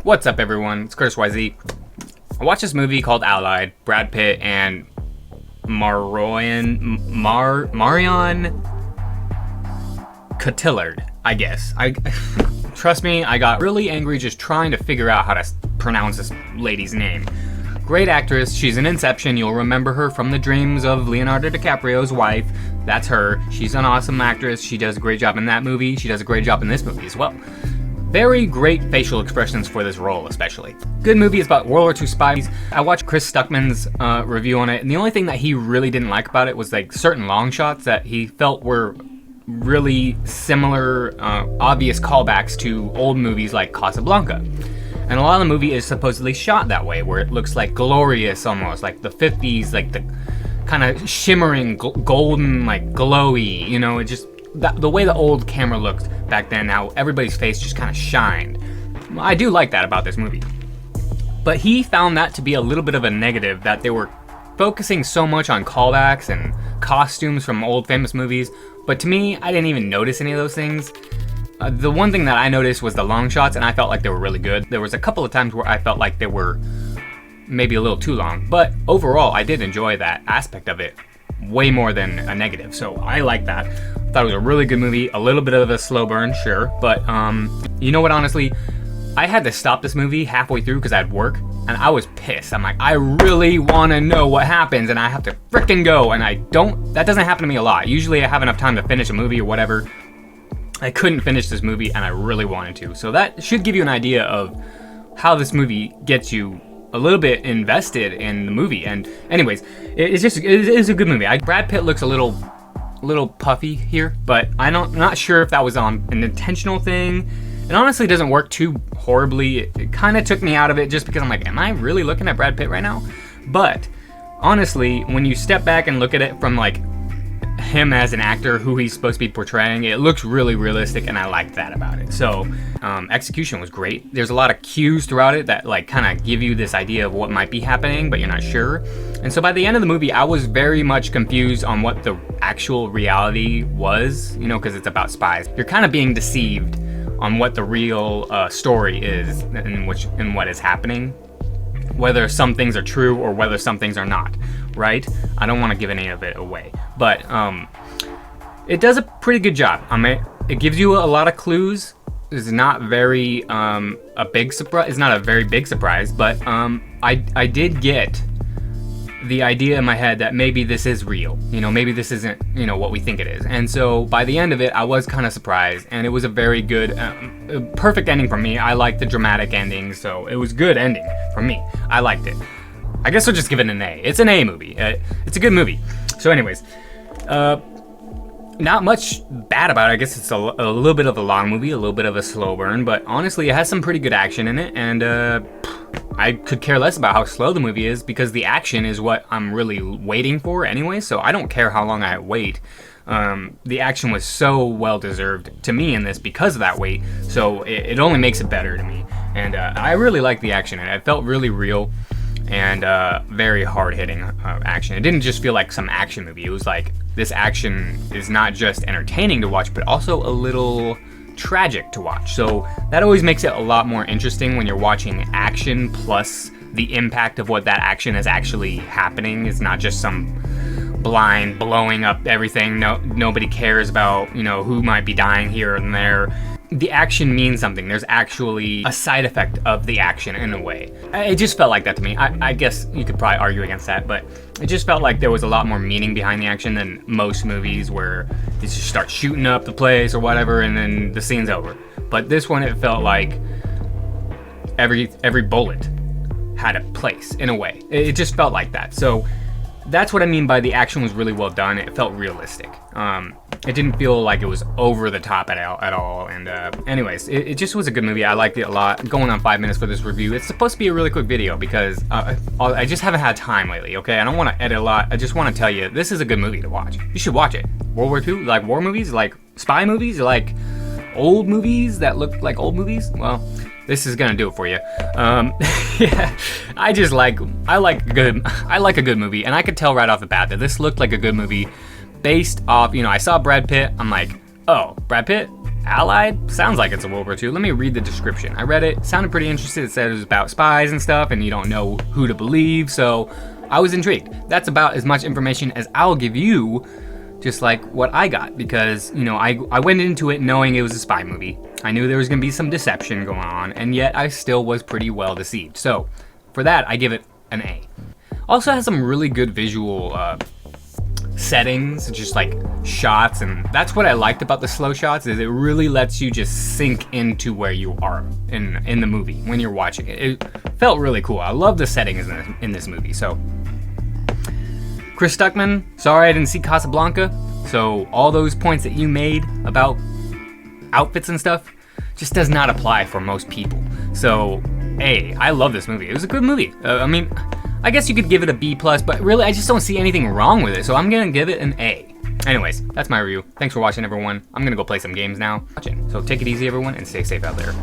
What's up, everyone? It's WWII. I watched this movie called Allied. Brad Pitt and Marion Cotillard, I guess. Trust me, I got really angry just trying to figure out how to pronounce this lady's name. Great actress. She's in Inception. You'll remember her from the dreams of Leonardo DiCaprio's wife. That's her. She's an awesome actress. She does a great job in that movie. She does a great job in this movie as well. Very great facial expressions for this role, especially. Good movie. It's about World War II spies. I watched Chris Stuckman's review on it, and the only thing that he really didn't like about it was like certain long shots that he felt were really similar, obvious callbacks to old movies like Casablanca. And a lot of the movie is supposedly shot that way, where it looks like glorious almost, like the 50s, like the kind of shimmering, golden, like glowy, you know, it just, the way the old camera looked back then, how everybody's face just kind of shined. I do like that about this movie. But he found that to be a little bit of a negative, that they were focusing so much on callbacks and costumes from old famous movies. But to me, I didn't even notice any of those things. The one thing that I noticed was the long shots, and I felt like they were really good. There was a couple of times where I felt like they were maybe a little too long. But overall, I did enjoy that aspect of it way more than a negative. So I like that. Thought it was a really good movie. A little bit of a slow burn, sure. But you know what, honestly? I had to stop this movie halfway through because I had work, and I was pissed. I'm like, I really want to know what happens, and I have to frickin' go, and that doesn't happen to me a lot. Usually I have enough time to finish a movie or whatever. I couldn't finish this movie, and I really wanted to. So that should give you an idea of how this movie gets you a little bit invested in the movie. And anyways, it is a good movie. Brad Pitt looks a little puffy here, but I'm not sure if that was on an intentional thing. It honestly doesn't work too horribly. It kind of took me out of it just because I'm like, am I really looking at Brad Pitt right now? But honestly, when you step back and look at it from like him as an actor, who he's supposed to be portraying, it looks really realistic, and I like that about it. So execution was great. There's a lot of cues throughout it that like kind of give you this idea of what might be happening, but you're not sure. And so by the end of the movie, I was very much confused on what the actual reality was, you know, because it's about spies. You're kind of being deceived on what the real story is and what is happening, whether some things are true or whether some things are not, right? I don't want to give any of it away, but it does a pretty good job. It gives you a lot of clues. It's not very a big surprise. It's not a very big surprise, but I did get the idea in my head that maybe this is real. You know, maybe this isn't, you know, what we think it is. And so by the end of it, I was kind of surprised, and it was a very good, perfect ending for me. I like the dramatic ending, so it was good ending for me. I liked it. I guess I'll just give it an A. It's an A movie. It's a good movie. So anyways, not much bad about it. I guess it's a little bit of a long movie, a little bit of a slow burn, but honestly, it has some pretty good action in it, and I could care less about how slow the movie is because the action is what I'm really waiting for anyway, so I don't care how long I wait. The action was so well deserved to me in this because of that wait, so it only makes it better to me. And I really liked the action, and it felt really real and very hard-hitting action. It didn't just feel like some action movie. It was like this action is not just entertaining to watch, but also a little tragic to watch. So that always makes it a lot more interesting when you're watching action plus the impact of what that action is actually happening. It's not just some blind blowing up everything. Nobody cares about, you know, who might be dying here and there. The action means something. There's actually a side effect of the action in a way. It just felt like that to me. I guess you could probably argue against that, but it just felt like there was a lot more meaning behind the action than most movies where they just start shooting up the place or whatever and then the scene's over. But this one, it felt like every bullet had a place in a way. It just felt like that. So that's what I mean by the action was really well done. It felt realistic. It didn't feel like it was over the top at all. And anyways, it just was a good movie. I liked it a lot. Going on 5 minutes for this review. It's supposed to be a really quick video because I just haven't had time lately, okay? I don't want to edit a lot. I just want to tell you, this is a good movie to watch. You should watch it. World War II, like war movies, like spy movies, like old movies that look like old movies. Well, this is gonna do it for you. Yeah, I like a good movie, and I could tell right off the bat that this looked like a good movie based off, you know, I saw Brad Pitt, I'm like, oh, Brad Pitt? Allied? Sounds like it's a World War II. Let me read the description. I read it, sounded pretty interesting. It said it was about spies and stuff, and you don't know who to believe, so I was intrigued. That's about as much information as I'll give you, just like what I got, because, you know, I went into it knowing it was a spy movie. I knew there was gonna be some deception going on, and yet I still was pretty well deceived. So, for that, I give it an A. Also has some really good visual settings, just like shots, and that's what I liked about the slow shots, is it really lets you just sink into where you are in the movie when you're watching it. It felt really cool. I love the settings in this movie. So Chris Stuckman, sorry I didn't see Casablanca, so all those points that you made about outfits and stuff just does not apply for most people. So A, I love this movie. It was a good movie. I mean, I guess you could give it a B+, but really I just don't see anything wrong with it, so I'm gonna give it an A. Anyways, that's my review. Thanks for watching, everyone. I'm gonna go play some games now. So take it easy, everyone, and stay safe out there.